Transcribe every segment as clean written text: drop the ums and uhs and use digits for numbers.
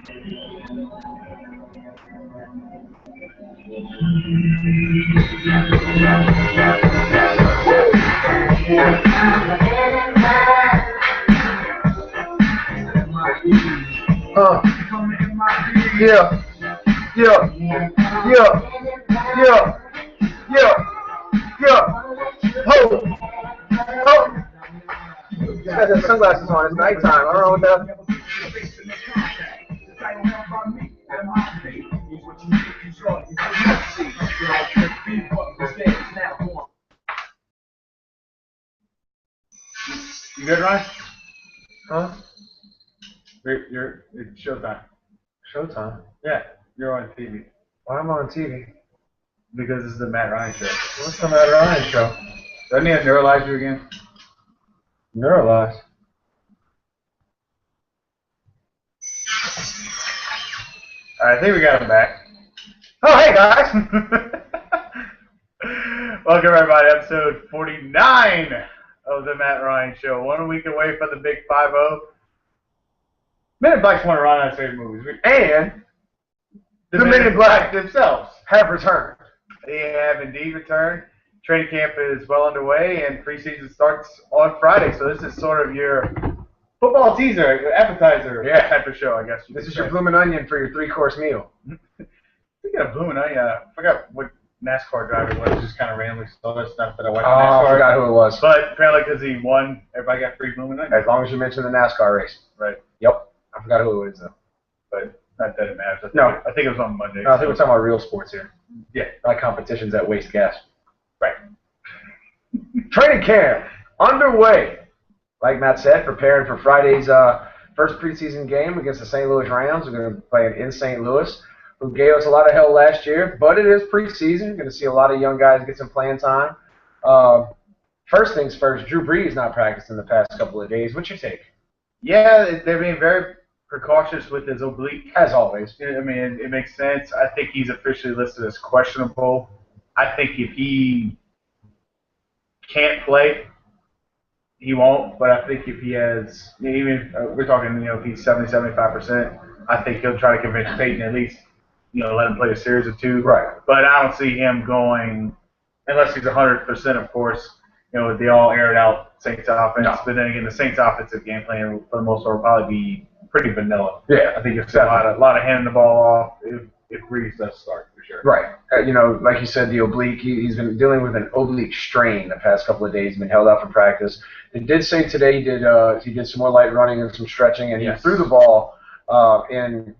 Yeah. Yeah. Yeah. Yeah. Yeah. Yeah. Ho. Ho. He's got his sunglasses on. It's nighttime. I don't know what that. You good, Ryan? Huh? It's showtime. Showtime. Yeah, you're on TV. Why am I on TV? Because this is the Matt Ryan show. What's the Matt Ryan show? Doesn't he have neuralize you again? Neuralize. All right, I think we got him back. Oh, hey guys! Welcome everybody, episode 49 of the Matt Ryan Show. 1 week away from the Big 5-0. Men in Black's one of Ryan's favorite movies. And the Men in Black themselves have returned. They have indeed returned. Training camp is well underway, and preseason starts on Friday. So this is sort of your football teaser, your appetizer type of show, I guess. This is your bloomin' onion for your 3-course meal. Speaking of bloomin' onion, I forgot what NASCAR driver it was. Just kind of randomly saw that stuff that I watched NASCAR. I forgot who it was. But apparently because he won, everybody got free bloomin' onion. As long as you mention the NASCAR race. Right. Yep. I forgot who it is, though. But not that it matters. I think it was on Monday. No, I think we're talking about real sports here. Yeah. Not competitions that waste gas. Right. Training camp underway. Like Matt said, preparing for Friday's first preseason game against the St. Louis Rams. We're going to be playing in St. Louis, who gave us a lot of hell last year. But it is preseason. You're going to see a lot of young guys get some playing time. First things first, Drew Brees not practicing the past couple of days. What's your take? Yeah, they're being very precautious with his oblique. As always. I mean, it makes sense. I think he's officially listed as questionable. I think if he can't play, he won't. But I think if he has, even we're talking, if he's 70-75%, I think he'll try to convince Peyton at least, let him play a series or two. Right. But I don't see him going, unless he's 100%, of course, with the all aired out Saints offense. No. But then again, the Saints offensive game plan for the most part will probably be pretty vanilla. Yeah. I think you'll see a lot of handing the ball off if Brees does start, for sure. Right. Like you said, the oblique, he's been dealing with an oblique strain the past couple of days. He's been held out from practice. They did say today he did some more light running and some stretching, and he threw the ball in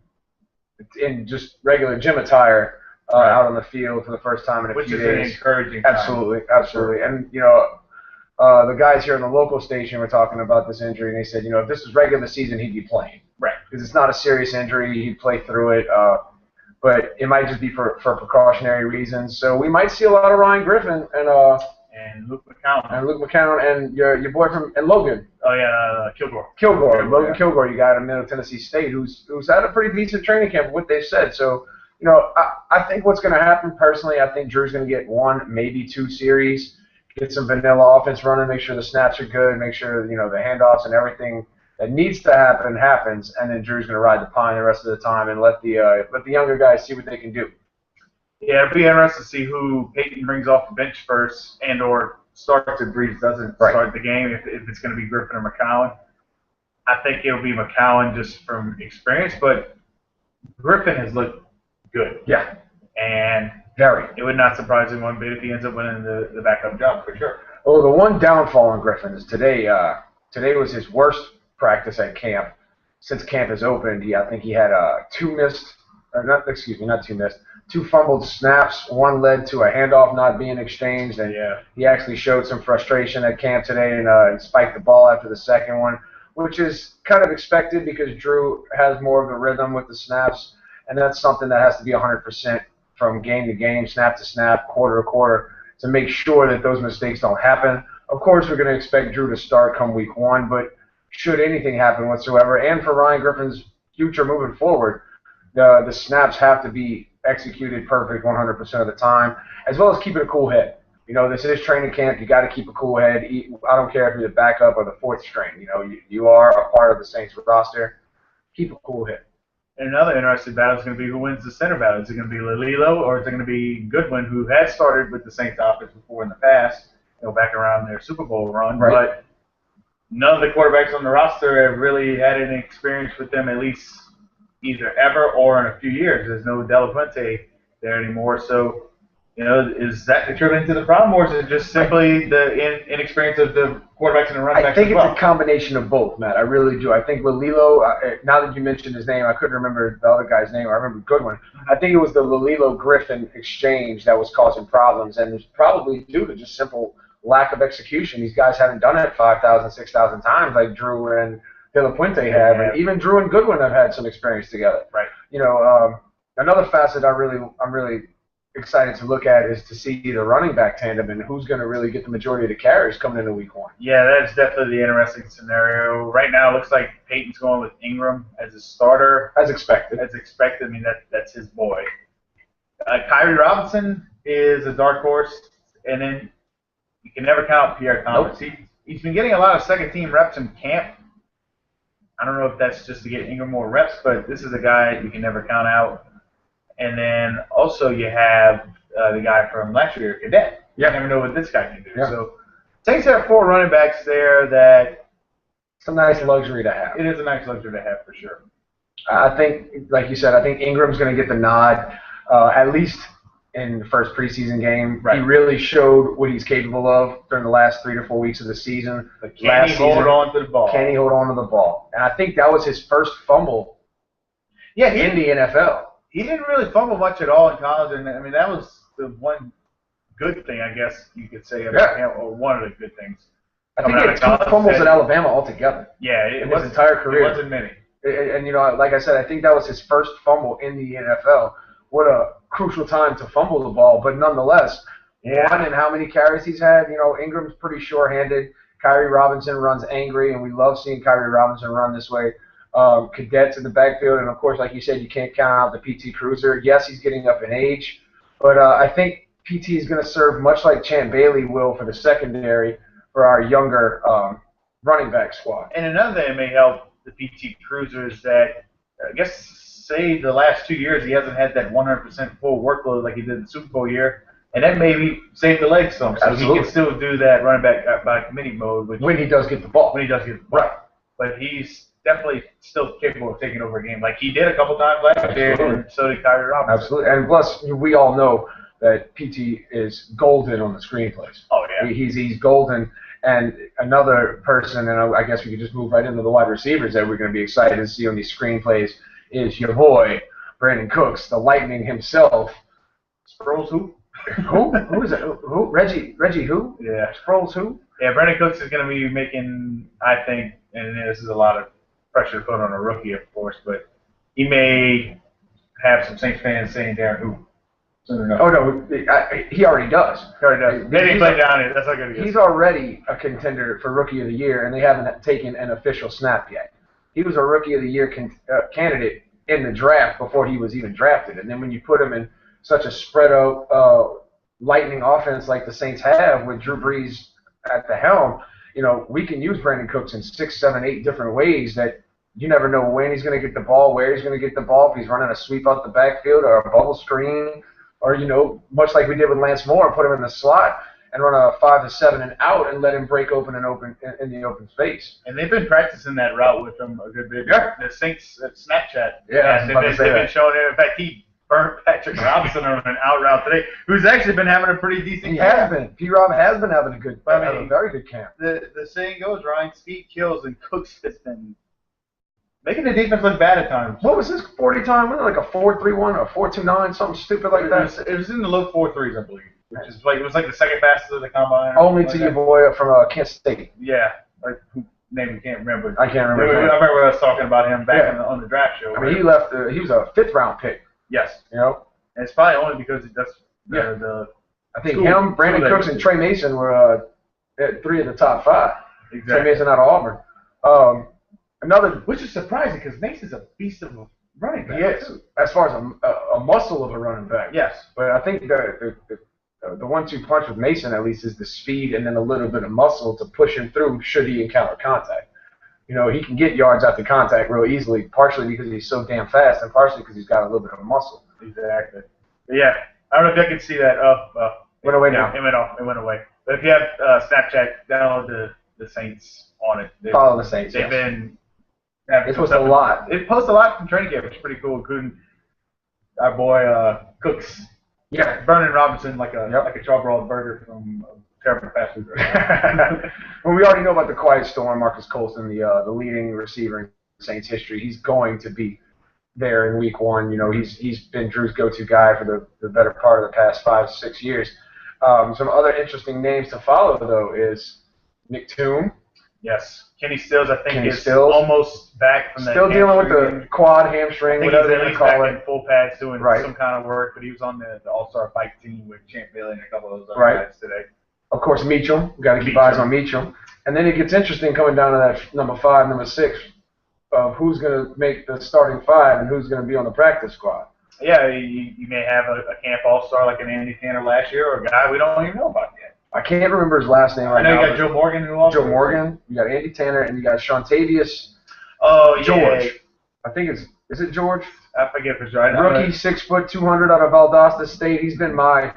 just regular gym attire out on the field for the first time in a few days. Which is encouraging. Absolutely. And, the guys here on the local station were talking about this injury, and they said, if this was regular season, he'd be playing. Right. Because it's not a serious injury. He'd play through it. But it might just be for precautionary reasons. So we might see a lot of Ryan Griffin and Luke McCown. And your boy and Logan. Oh, yeah, Kilgore. Logan Kilgore, you got at Middle Tennessee State, who's had a pretty decent training camp, what they've said. So, I think what's going to happen personally, I think Drew's going to get 1, maybe 2 series. Get some vanilla offense running, make sure the snaps are good, make sure the handoffs and everything that needs to happen happens, and then Drew's going to ride the pine the rest of the time and let the younger guys see what they can do. Yeah, it'll be interesting to see who Peyton brings off the bench first, and/or starts if Brees doesn't start the game. If it's going to be Griffin or McCown, I think it'll be McCown just from experience, but Griffin has looked good. Yeah, and. It would not surprise me one bit if he ends up winning the backup job, for sure. Oh, the one downfall on Griffin is today. Today was his worst practice at camp since camp has opened. I think he had 2 fumbled snaps. One led to a handoff not being exchanged, and he actually showed some frustration at camp today and spiked the ball after the second one, which is kind of expected because Drew has more of the rhythm with the snaps, and that's something that has to be 100%. From game to game, snap to snap, quarter to quarter, to make sure that those mistakes don't happen. Of course, we're going to expect Drew to start come week 1, but should anything happen whatsoever, and for Ryan Griffin's future moving forward, the snaps have to be executed perfect 100% of the time, as well as keeping a cool head. This is training camp. You got to keep a cool head. I don't care if you're the backup or the 4th string. You are a part of the Saints roster. Keep a cool head. And another interesting battle is going to be who wins the center battle. Is it going to be Lililo or is it going to be Goodwin, who has started with the Saints offense before in the past, back around their Super Bowl run, Right. but none of the quarterbacks on the roster have really had any experience with them, at least either ever or in a few years. There's no Della Fuente there anymore. So, is that contributing to the problem, or is it just simply the inexperience of the quarterbacks and the running backs? I think as well? it's a combination of both, Matt. I really do. I think Lililo, now that you mentioned his name, I couldn't remember the other guy's name. I remember Goodwin. I think it was the Lililo-Griffin exchange that was causing problems, and it's probably due to just simple lack of execution. These guys haven't done it 5,000, 6,000 times like Drew and De La Puente have, and even Drew and Goodwin have had some experience together. Right. Another facet I'm really excited to look at is to see the running back tandem and who's going to really get the majority of the carries coming into week 1. Yeah, that's definitely the interesting scenario. Right now, it looks like Peyton's going with Ingram as a starter. As expected. I mean, that's his boy. Kyrie Robinson is a dark horse, and then you can never count Pierre Thomas. Nope. He's been getting a lot of second-team reps in camp. I don't know if that's just to get Ingram more reps, but this is a guy you can never count out. And then also you have the guy from last year, Cadet. You never know what this guy can do. Yeah. So Saints have 4 running backs there that it's a nice luxury to have. It is a nice luxury to have for sure. I think, like you said, I think Ingram's going to get the nod, at least in the first preseason game. Right. He really showed what he's capable of during the last 3 to 4 weeks of the season. But can he hold on to the ball? Can he hold on to the ball? And I think that was his first fumble in the NFL. He didn't really fumble much at all in college, and I mean that was the one good thing I guess you could say about him, or one of the good things. I think he had 2 fumbles at Alabama altogether. Yeah, in his entire career. It wasn't many. And like I said, I think that was his first fumble in the NFL. What a crucial time to fumble the ball, but nonetheless, one and how many carries he's had. Ingram's pretty sure-handed. Kyrie Robinson runs angry, and we love seeing Kyrie Robinson run this way. Cadets in the backfield, and of course, like you said, you can't count out the PT Cruiser. Yes, he's getting up in age, but I think PT is going to serve much like Champ Bailey will for the secondary for our younger running back squad. And another thing that may help the PT Cruiser is that, I guess, say the last 2 years he hasn't had that 100% full workload like he did in the Super Bowl year, and that maybe saved the legs some. So Absolutely. He can still do that running back by committee mode. When he does get the ball. Right. But he's definitely still capable of taking over a game, like he did a couple times last year, and so did Kyrie Robinson. Absolutely, and plus we all know that PT is golden on the screenplays. Oh yeah, he's golden. And another person, and I guess we could just move right into the wide receivers that we're going to be excited to see on these screenplays is your boy Brandon Cooks, the Lightning himself. Sproles who? Who is it? Who? Reggie who? Yeah. Sproles who? Yeah, Brandon Cooks is going to be making, I think, and this is a lot of pressure to put on a rookie, of course, but he may have some Saints fans saying Darren who. Oh, no, he already does. They didn't play down here. That's how good he is. He's already a contender for Rookie of the Year, and they haven't taken an official snap yet. He was a Rookie of the Year candidate in the draft before he was even drafted. And then when you put him in such a spread-out, lightning offense like the Saints have with Drew Brees at the helm, we can use Brandon Cooks in 6, 7, 8 different ways that you never know when he's going to get the ball, where he's going to get the ball, if he's running a sweep out the backfield or a bubble screen, or, much like we did with Lance Moore, put him in the slot and run a 5 to 7 and out and let him break open in the open space. And they've been practicing that route with him a good bit. Yeah. The Saints at Snapchat. Yeah, they've been showing it. In fact, he burnt Patrick Robinson on an out route today, who's actually been having a pretty decent camp. Has been. P-Rob has been having a very good camp. The saying goes, Ryan, speed kills, and Cooks has been making the defense look bad at times. What was his 40 time? Was it like a 4.31 or 4.29, something stupid like that? It was in the low 4.3s, I believe. Which is like, it was like the second fastest of the combine. Only to your boy from Kent State. Yeah. Whose name we can't remember. I can't remember. I remember us talking about him back on the draft show. I mean, he left. He was a 5th round pick. Yes. And it's probably only because that's I think him, Brandon Cooks, and Trey Mason were 3 of the top 5. Exactly. Trey Mason out of Auburn. Which is surprising because Mason's a beast of a running back. He is, as far as a muscle of a running back. Yes. But I think the 1-2 punch with Mason, at least, is the speed and then a little bit of muscle to push him through should he encounter contact. You know, he can get yards after contact real easily, partially because he's so damn fast, and partially because he's got a little bit of muscle. Exactly. But yeah, I don't know if I can see that. Went away now. It went off. It went away. But if you have Snapchat, download the Saints on it. Follow the Saints. They've been. It posts a lot. It posts a lot from training camp, which is pretty cool, including our boy Cooks. Yeah. Vernon Robinson, like a charbroiled burger from terrible fast food restaurant. Well, we already know about the quiet storm, Marcus Colston, the leading receiver in Saints history. He's going to be there in week 1. You know, he's been Drew's go-to guy for the better part of the past 5-6 years. Some other interesting names to follow, though, is Nick Toon. Yes. Kenny Stills, I think, is almost back from that. Still dealing with the quad hamstring, whatever they want to call it. In full pads doing some kind of work, but he was on the All-Star bike team with Champ Bailey and a couple of those other guys today. Of course, Meacham. We've got to keep eyes on Meacham. And then it gets interesting coming down to that number 5, number 6, of who's going to make the starting 5 and who's going to be on the practice squad. Yeah, you may have a camp all-star like an Andy Tanner last year, or a guy we don't even know about yet. I can't remember his last name right now. I know you got Joe Morgan who also. Joe Morgan. You got Andy Tanner, and you got Shantavius. George. I think is it George? I forget for sure. Rookie, 6 foot, 200 out of Valdosta State. He's been my,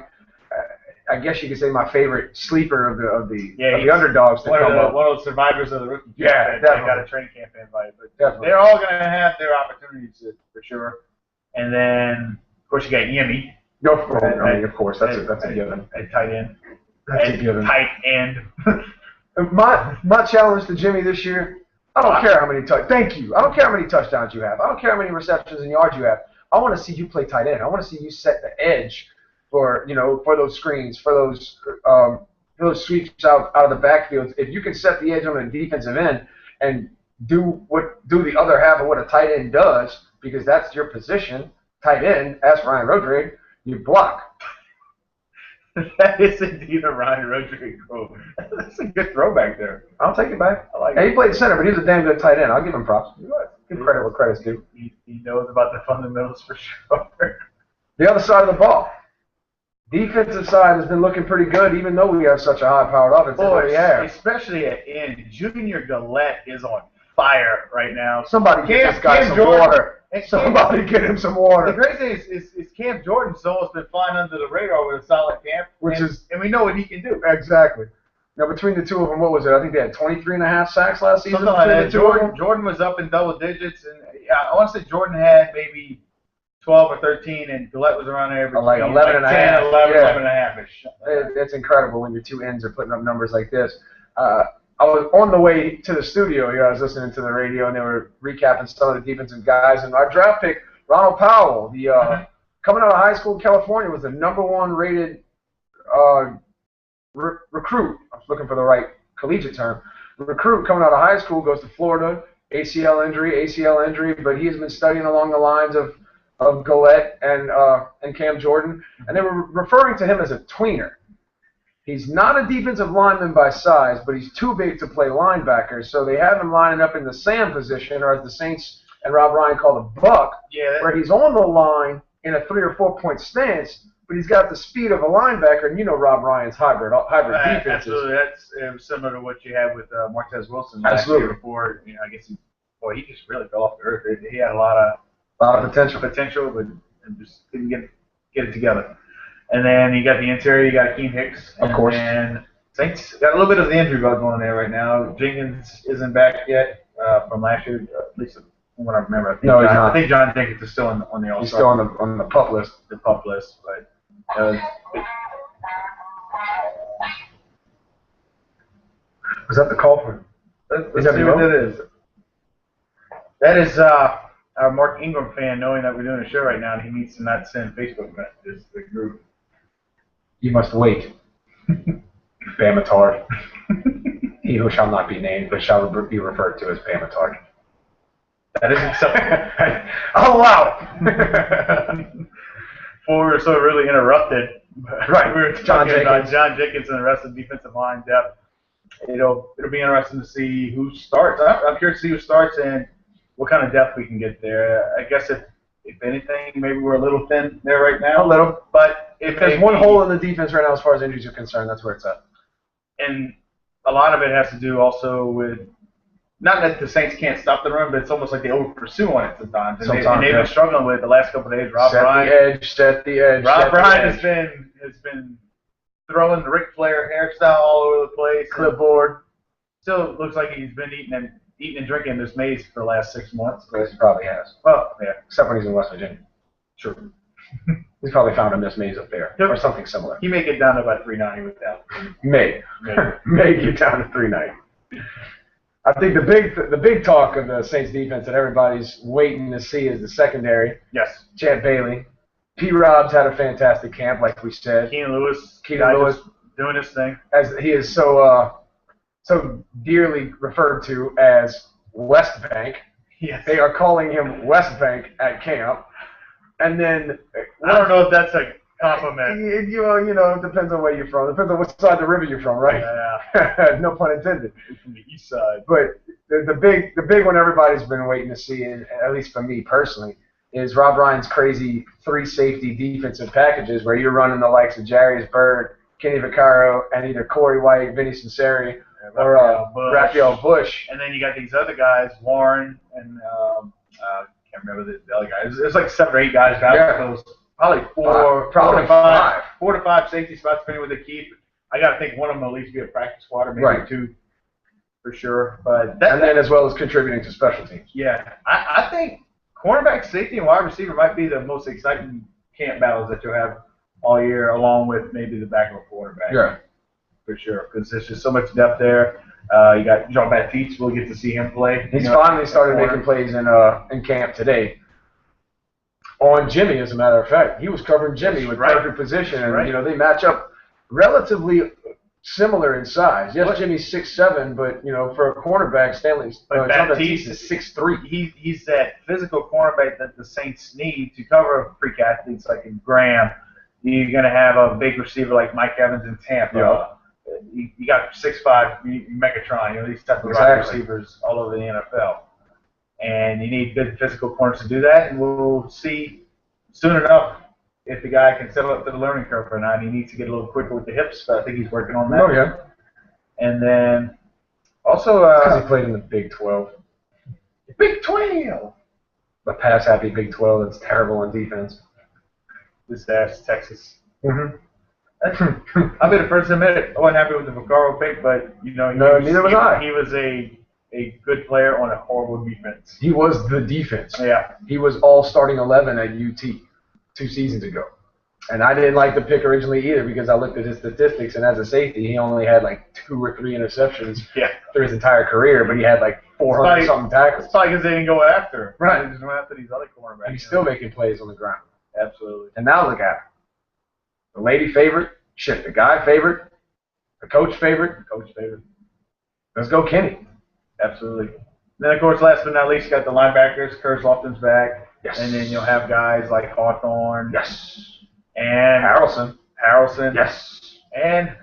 I guess you could say, my favorite sleeper of the underdogs. One of the survivors of the rookie camp. Yeah, definitely. Got a training camp invite, but they're all going to have their opportunities for sure. And then, of course, you got Yemi. Of course, that's a given. At tight end. That's a given. Tight end. My challenge to Jimmy this year, I don't care how many thank you. I don't care how many touchdowns you have. I don't care how many receptions and yards you have. I want to see you play tight end. I want to see you set the edge for those screens, for those sweeps out of the backfield. If you can set the edge on the defensive end and do the other half of what a tight end does, because that's your position, tight end. Ask Ryan Rodriguez, you block. That is indeed a Ryan Rodriguez quote. That's a good throwback there. I'll take it back. I like it. He played center, but he was a damn good tight end. I'll give him props. Give credit where credit's due. He knows about the fundamentals for sure. The other side of the ball. Defensive side has been looking pretty good, even though we have such a high-powered offense. Especially at end. Junior Gillette is on fire right now. Somebody get this guy some water. Somebody get him some water. The great thing is Cam Jordan's almost been flying under the radar with a solid camp, and we know what he can do. Exactly. Now, between the two of them, what was it? I think they had 23.5 sacks last season. Something like that. Jordan was up in double digits, and I want to say Jordan had maybe 12 or 13, and Gillette was around there. Like 11 and a half. 11 and a half-ish. It's incredible when your two ends are putting up numbers like this. I was on the way to the studio here. I was listening to the radio, and they were recapping some of the defensive guys. And our draft pick, Ronald Powell, coming out of high school in California, was the #1 rated recruit. I was looking for the right collegiate term. Recruit coming out of high school, goes to Florida, ACL injury, but he has been studying along the lines of Gillette and Cam Jordan, and they were referring to him as a tweener. He's not a defensive lineman by size, but he's too big to play linebacker, so they have him lining up in the Sam position, or as the Saints and Rob Ryan call the buck, where he's on the line in a 3 or 4 point stance, but he's got the speed of a linebacker, and you know Rob Ryan's hybrid defenses. Absolutely, that's similar to what you had with Martez Wilson last year before. I guess he just really fell off the earth. He had a lot of potential, but just didn't get it together. And then you got the interior, you got Akeem Hicks. Of course. And Saints got a little bit of the injury bug going there right now. Jenkins isn't back yet from last year, at least from what I remember. I think John Jenkins is still on the All-Star. He's still on the pup list. The pup list, but was that the call for? Let's see what that is. That is our Mark Ingram fan knowing that we're doing a show right now, and he needs to not send Facebook messages to the group. You must wait. Bamatard. He who shall not be named, but shall be referred to as Bamatard. That is acceptable. I'll allow it. Before we were so really interrupted, right? We were talking about John Jenkins and the rest of the defensive line depth. It'll be interesting to see who starts. I'm curious to see who starts and what kind of depth we can get there. I guess if anything, maybe we're a little thin there right now. A little. But if there's one hole in the defense right now as far as injuries are concerned, that's where it's at. And a lot of it has to do also with not that the Saints can't stop the run, but it's almost like they over pursue on it sometimes. And, they've yeah. been struggling with it the last couple of days. Set the edge. Rob Ryan has been throwing the Ric Flair hairstyle all over the place. Clipboard. Still looks like he's been eating and drinking this maize for the last 6 months. Yes, he probably has. Well, yeah. Except when he's in West Virginia. Sure. He's probably found a Miss Maze up there or something similar. He may get down to about 390 with that. May get down to 390. I think the big talk of the Saints defense that everybody's waiting to see is the secondary. Yes. Champ Bailey. P. Rob's had a fantastic camp, like we said. Keenan Lewis doing his thing. As he is so dearly referred to as West Bank. Yes. They are calling him West Bank at camp. And then I don't know if that's a compliment. You know, it depends on where you're from. It depends on what side of the river you're from, right? Yeah. No pun intended. From the east side. But the big one everybody's been waiting to see, and at least for me personally, is Rob Ryan's crazy 3 safety defensive packages where you're running the likes of Jarius Byrd, Kenny Vaccaro, and either Corey White, Vinny Sinceri, or Raphael Bush. And then you got these other guys, Warren and I can't remember the other guys. There's like 7 or 8 guys down those. Probably four to five safety spots, depending on what they keep. I got to think one of them will at least be a practice squad, or maybe 2 for sure. But then as well as contributing to special teams. Yeah, I think cornerback, safety, and wide receiver might be the most exciting camp battles that you'll have all year, along with maybe the backup quarterback. Yeah, for sure, because there's just so much depth there. You got Jean-Baptiste. We'll get to see him play. He's finally started making plays in camp today. On Jimmy, as a matter of fact, he was covering Jimmy with perfect position, and you know they match up relatively similar in size. Yes, Jimmy's 6'7", but you know for a cornerback, Jean-Baptiste is 6'3". He's that physical cornerback that the Saints need to cover freak athletes like Graham. You're going to have a big receiver like Mike Evans in Tampa. Yeah. You got 6'5", Megatron. You know these type of wide receivers all over the NFL. And you need good physical corners to do that, and we'll see soon enough if the guy can settle up to the learning curve or not. He needs to get a little quicker with the hips, but I think he's working on that. Oh, yeah. And then also because he played in the Big 12. Big 12! The pass-happy Big 12 that's terrible on defense. This ass Texas. Mm-hmm. I'll be the first to admit it. I wasn't happy with the Vaccaro pick, but, you know, neither was I. He was a good player on a horrible defense. He was the defense. Yeah. He was all starting 11 at UT 2 seasons ago. And I didn't like the pick originally either because I looked at his statistics, and as a safety, he only had like 2 or 3 interceptions through his entire career, but he had like 400-something tackles. It's probably because they didn't go after him. Right. They just went after these other cornerbacks. And he's still making plays on the ground. Absolutely. And now look at him. The lady favorite, the guy favorite, the coach favorite. Let's go, Kenny. Absolutely. Then, of course, last but not least, you got the linebackers. Curtis Lofton's back. Yes. And then you'll have guys like Hawthorne. Yes. And Harrelson. Yes. And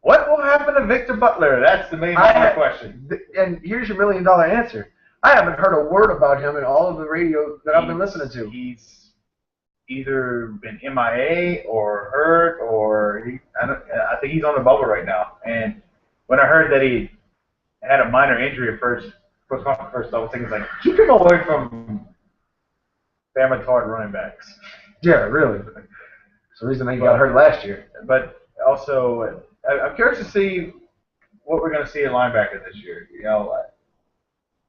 what will happen to Victor Butler? That's the main question. And here's your $1 million answer. I haven't heard a word about him in all of the radio that I've been listening to. He's either been MIA or hurt, or I think he's on the bubble right now. And when I heard that he had a minor injury at first, I was thinking, like, keep him away from Bama-tard running backs. Yeah, really. It's the reason he got hurt last year. But also, I'm curious to see what we're going to see in linebacker this year. You know,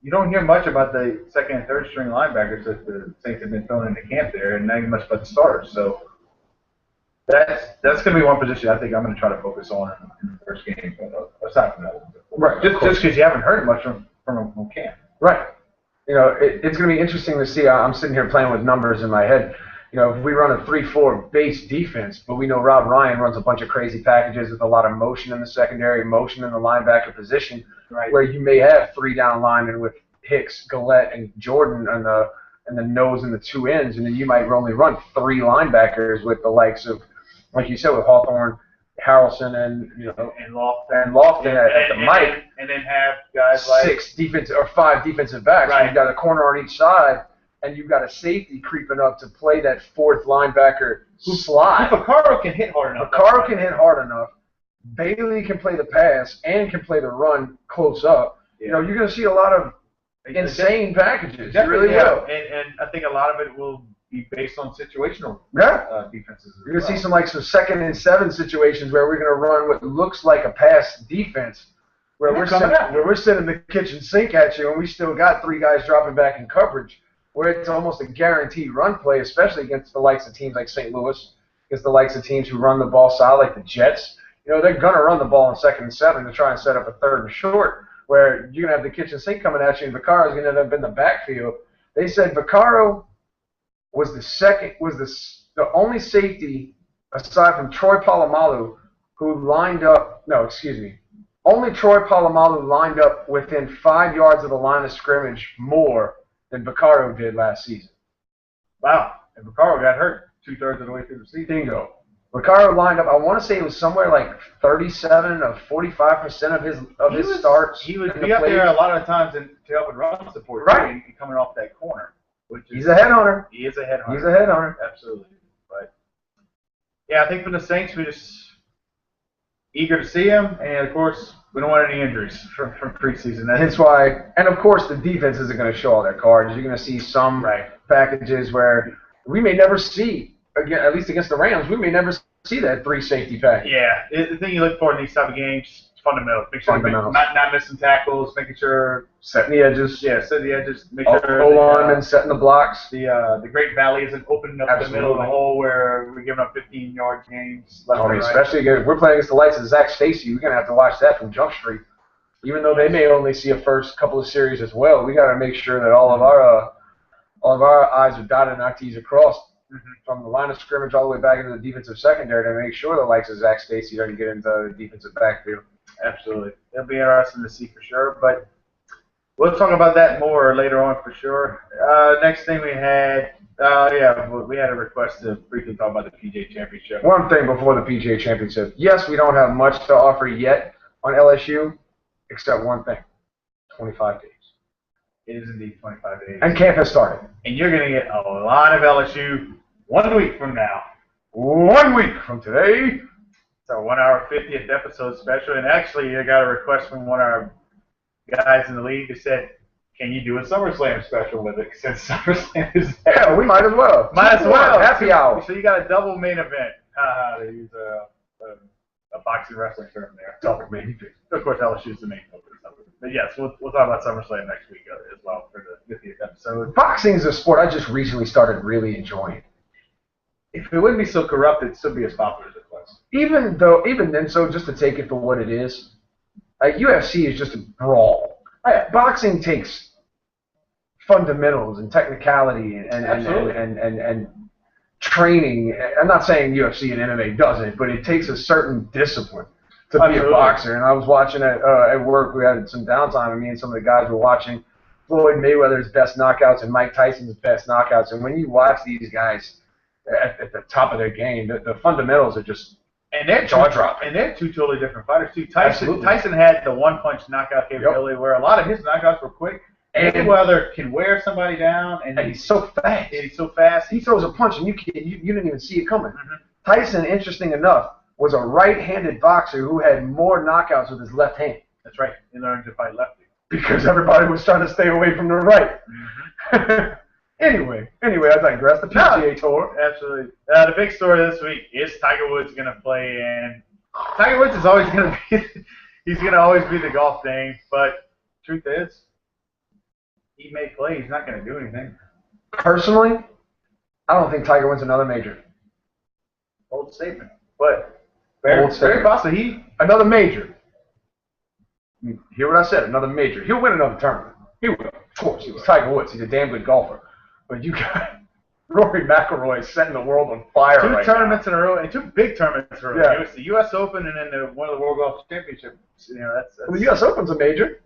you don't hear much about the second and third string linebackers that the Saints have been throwing into camp there, and not even much about the starters. So that's going to be one position I think I'm going to try to focus on in the first game. Aside from that, right? Just because you haven't heard much from camp, right? You know, it's going to be interesting to see. I'm sitting here playing with numbers in my head. You know, if we run a 3-4 base defense, but we know Rob Ryan runs a bunch of crazy packages with a lot of motion in the secondary, motion in the linebacker position, where you may have 3 down linemen with Hicks, Gillette, and Jordan on the nose and the 2 ends, and then you might only run 3 linebackers with the likes of, like you said, with Hawthorne, Harrelson, and Lofton at the mic, and then have guys like 5 defensive backs. Right. You've got a corner on each side. And you've got a safety creeping up to play that 4th linebacker slot. If Vaccaro can hit hard enough. Vaccaro can hit hard enough. Bailey can play the pass and can play the run close up. You know, you're going to see a lot of insane packages. You really will. And I think a lot of it will be based on situational defenses. You're going to see some 2nd and 7 situations where we're going to run what looks like a pass defense, where we're sending the kitchen sink at you, and we still got 3 guys dropping back in coverage, where it's almost a guaranteed run play, especially against the likes of teams like St. Louis, against the likes of teams who run the ball solid like the Jets. You know, they're going to run the ball in 2nd and 7 to try and set up a 3rd and short, where you're going to have the kitchen sink coming at you, and Vaccaro's going to end up in the backfield. They said Vaccaro was the only safety aside from Troy Polamalu who lined up. No, excuse me. Only Troy Polamalu lined up within 5 yards of the line of scrimmage more than Vaccaro did last season. Wow! And Vaccaro got hurt 2/3 of the way through the season. Bingo. Vaccaro lined up. I want to say it was somewhere like 37 or 45% of his starts. He would be up there a lot of times to help and run support, right? Coming off that corner. He's a headhunter. He is a headhunter. He's a headhunter. Absolutely. But yeah, I think for the Saints, we're just eager to see him, and of course, we don't want any injuries from preseason. That's why, and of course, the defense isn't going to show all their cards. You're going to see some packages where we may never see. Again, at least against the Rams, we may never see that 3 safety package. Yeah, the thing you look for in these type of games, fundamentals. Make sure not missing tackles, making sure setting the edges. Yeah, setting the edges. Make sure O-line and setting the blocks. The Great Valley isn't opening up the middle of the hole where we're giving up 15-yard games. Especially if we're playing against the likes of Zach Stacy, we're gonna have to watch that from Jump Street. Even though they may only see a first couple of series as well, we got to make sure that all of our I's are dotted and our T's are crossed. From the line of scrimmage all the way back into the defensive secondary to make sure the likes of Zach Stacy don't get into the defensive backfield. Absolutely. It'll be interesting to see for sure, but we'll talk about that more later on for sure. Next thing we had, we had a request to briefly talk about the PGA Championship. One thing before the PGA Championship. Yes, we don't have much to offer yet on LSU, except one thing, 25 days. It is indeed 25 days. And camp has started. And you're going to get a lot of LSU 1 week from now. 1 week from today. It's our 1 hour 50th episode special. And actually, I got a request from one of our guys in the league who said, can you do a SummerSlam special with it? Since SummerSlam is there. Yeah, we might as well. Happy hour. So you got a double main event. They use a boxing wrestling term there. Double main event. Of course, LSU is the main focus of it. But yes, we'll talk about SummerSlam next week as well for the 50th episode. Boxing is a sport I just recently started really enjoying. If it wouldn't be so corrupt, it'd still be as popular as it was. Even then, so just to take it for what it is, UFC is just a brawl. Boxing takes fundamentals and technicality and training. I'm not saying UFC and MMA doesn't, but it takes a certain discipline to be a boxer. And I was watching at work. We had some downtime, and me and some of the guys were watching Floyd Mayweather's best knockouts and Mike Tyson's best knockouts. And when you watch these guys at the top of their game, the fundamentals are just jaw-dropping. And they're two totally different fighters, too. Tyson had the one-punch knockout capability where a lot of his knockouts were quick. And Mayweather can wear somebody down, and he's so fast. He throws a punch, and you didn't even see it coming. Tyson, interesting enough, was a right-handed boxer who had more knockouts with his left hand. That's right. He learned to fight lefty. Because everybody was trying to stay away from the right. Anyway, I digress. The PGA Tour. Absolutely. The big story this week is Tiger Woods going to play, and Tiger Woods is always going to be he's going to always be the golf thing, but truth is, he may play. He's not going to do anything. Personally, I don't think Tiger wins another major. Bold statement. But very possibly another major. Hear what I said? Another major. He'll win another tournament. He will. Of course. He was Tiger Woods. He's a damn good golfer. But you got Rory McIlroy setting the world on fire right now. 2 tournaments in a row, and 2 big tournaments in a row. Yeah. It was the U.S. Open and then one of the World Golf Championships. That's the U.S. Open's a major.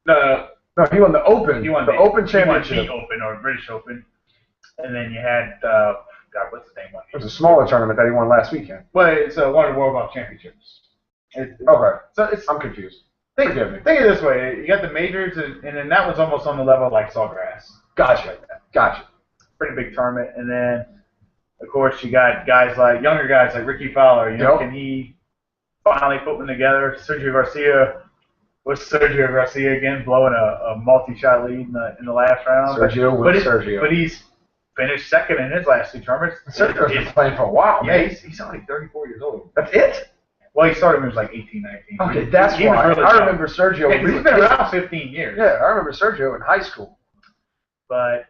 No, he won the Open. He won the Open Championship. He won the Open or British Open. And then you had, what's his name? It was a smaller tournament that he won last weekend. Well, it's one of the World Golf Championships. Okay. So I'm confused. Think of it this way. You got the majors, and then that was almost on the level of like Sawgrass. Gotcha. Pretty big tournament. And then, of course, you got younger guys like Ricky Fowler. Can he finally put them together? Sergio Garcia with Sergio Garcia again blowing a multi-shot lead in the last round. Sergio. But he's finished second in his last 2 tournaments. Sergio's been playing for a while. Yeah, man. he's only 34 years old. That's it? Well, he started when he was like 18, 19. Okay, that's why. Really I remember Sergio. Yeah, he's been around 15 years. Yeah, I remember Sergio in high school. But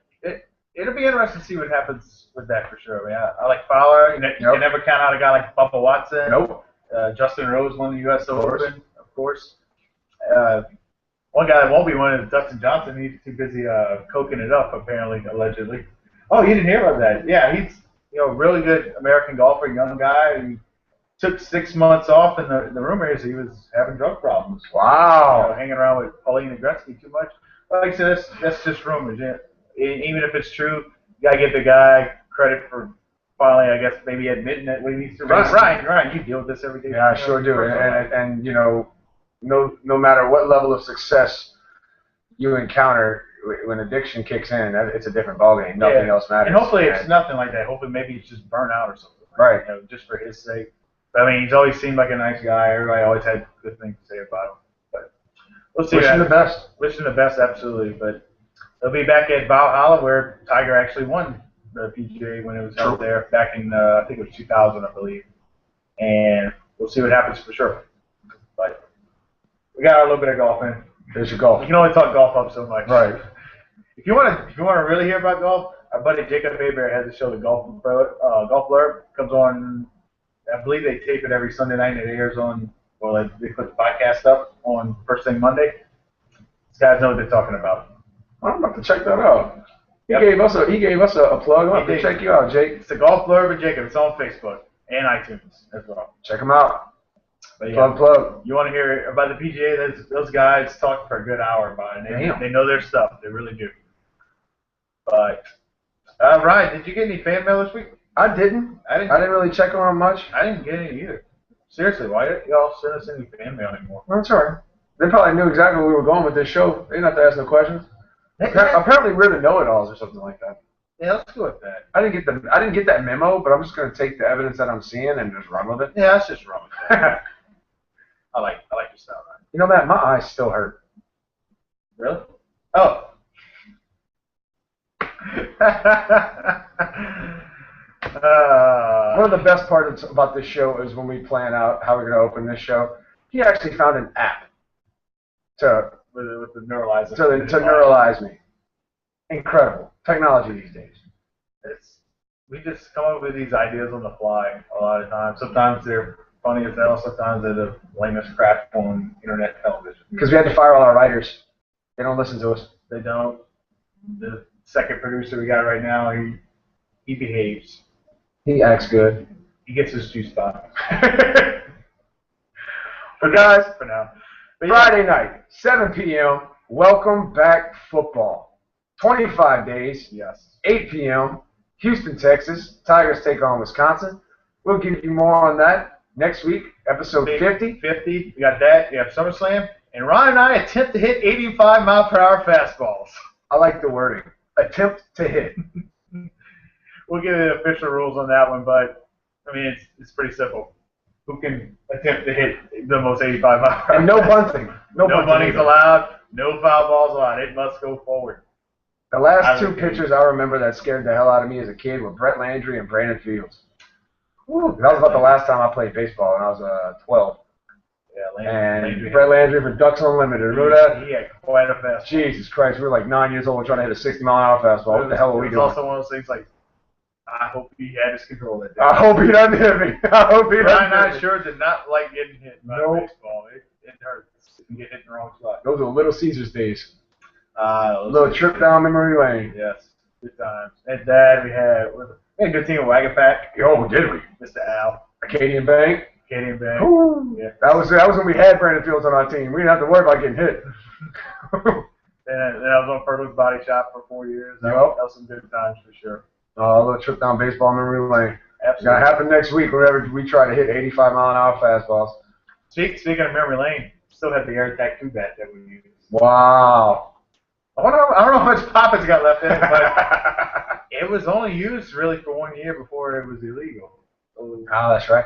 it'll be interesting to see what happens with that for sure. I mean, I like Fowler. You can never count out a guy like Bubba Watson. Nope. Justin Rose won the U.S. Open, of course. One guy that won't be winning is Dustin Johnson. He's too busy coking it up, apparently, allegedly. Oh, you didn't hear about that? Yeah, he's a really good American golfer, young guy. He took 6 months off, and the rumor is he was having drug problems. Wow. Hanging around with Pauline Gretzky too much. But like I said, that's just rumors. Even if it's true, you got to give the guy credit for finally, I guess, maybe admitting that what he needs to do. Right. You deal with this every day. Yeah, I sure do. And no matter what level of success you encounter, when addiction kicks in, it's a different ballgame. Nothing else matters. And hopefully it's nothing like that. Hopefully maybe it's just burnout or something. Right. Just for his sake. But, I mean, he's always seemed like a nice guy. Everybody always had good things to say about him. But we'll see. Wishing the best. Wishing the best, absolutely. But they'll be back at Valhalla where Tiger actually won the PGA when it was held there back in, I think it was 2000, I believe. And we'll see what happens for sure. But we got our little bit of golf in. There's your golf. You can only talk golf up so much. Right. If you want to really hear about golf, our buddy Jacob Abear has a show, the Golf Blurb. Comes on, I believe they tape it every Sunday night, and it airs on, well, they put the podcast up on first thing Monday. These guys know what they're talking about. I'm about to check that out. He gave us a plug. I'll have to check you out, Jake. It's the Golf Blurb with Jacob. It's on Facebook and iTunes as well. Check them out. But yeah, plug. You want to hear about the PGA? Those guys talk for a good hour about it. They know their stuff. They really do. But Ryan, did you get any fan mail this week? I didn't. I didn't really check on them much. I didn't get any either. Seriously, why didn't y'all send us any fan mail anymore? Well, that's all right. They probably knew exactly where we were going with this show. They didn't have to ask no questions. Apparently, we're the know-it-alls or something like that. Yeah, let's go with that. I didn't get that memo, but I'm just going to take the evidence that I'm seeing and just run with it. Yeah, let's just run with that. I like your style, Ryan. You know, Matt, my eyes still hurt. Really? Oh. One of the best parts about this show is when we plan out how we're going to open this show. He actually found an app with the neuralizer to neuralize me. Incredible technology these days. We just come up with these ideas on the fly a lot of times. Sometimes they're funny as hell. Sometimes they're the lamest crap on internet television. Because we had to fire all our writers. They don't listen to us. They don't. The second producer we got right now, he behaves. He acts good. He gets his juice box. But guys, for now. Friday night, 7 p.m., welcome back football. 25 days, yes. 8 p.m., Houston, Texas. Tigers take on Wisconsin. We'll give you more on that next week, episode 50. 50, we got that. We have SummerSlam. And Ron and I attempt to hit 85-mile-per-hour fastballs. I like the wording. Attempt to hit. We'll get the official rules on that one, but, I mean, it's pretty simple. Who can attempt to hit the most 85-mile-per-hour? And no bunting. No bunting's allowed. No foul balls allowed. It must go forward. The last two pitchers I remember that scared the hell out of me as a kid were Brett Landry and Brandon Fields. Woo, that was about the last time I played baseball, and I was 12. Yeah, Landry. Brett Landry for Ducks Unlimited. Remember that? He had quite a fastball. Jesus Christ, we were like 9 years old trying to hit a 60-mile-an-hour fastball. What the hell were we doing? It was also one of those things like, I hope he had his control that day. I hope he doesn't hit me. I hope he doesn't hit me. I sure did not like getting hit by baseball. It hurts. You can get hit in the wrong spot. Those are Little Caesars days. A little trip down memory lane. Yes, good times. And Dad, we had a good team of Wagon Pack. Oh, did we? Mr. Al. Acadian Bank. Ooh. Yeah. That was when we had Brandon Fields on our team. We didn't have to worry about getting hit. And I was on Fertle's Body Shop for 4 years. That was some good times for sure. A little trip down baseball memory lane. Absolutely. It's going to happen next week whenever we try to hit 85-mile-an-hour fastballs. Speaking of memory lane, still have the Air Attack 2 bat that we use. Wow. I don't know how much pop it's got left in it, but it was only used really for 1 year before it was illegal. Oh, that's right.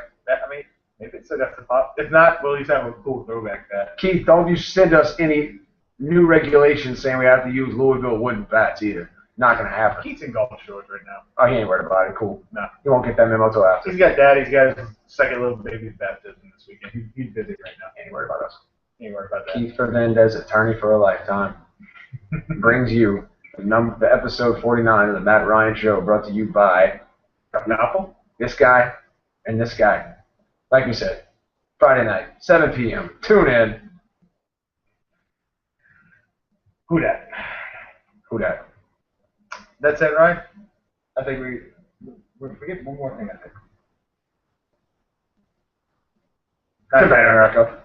Maybe it's enough to pop. If not, we'll at least have a cool throwback bat. Keith, don't you send us any new regulations saying we have to use Louisville wooden bats either. Not going to happen. Keith's in golf shorts right now. Oh, he ain't worried about it. Cool. No. He won't get that memo till after. He's got dad. He's got his second little baby's baptism this weekend. He's busy right now. He ain't worried about us. He ain't worried about that. Keith Fernandez, attorney for a lifetime, brings you the episode 49 of the Matt Ryan Show, brought to you by Apple? this guy and this guy. Like we said, Friday night, 7 p.m. Tune in. Who dat? Who dat? That's it, right? I think we forget one more thing, I think. Good night, America.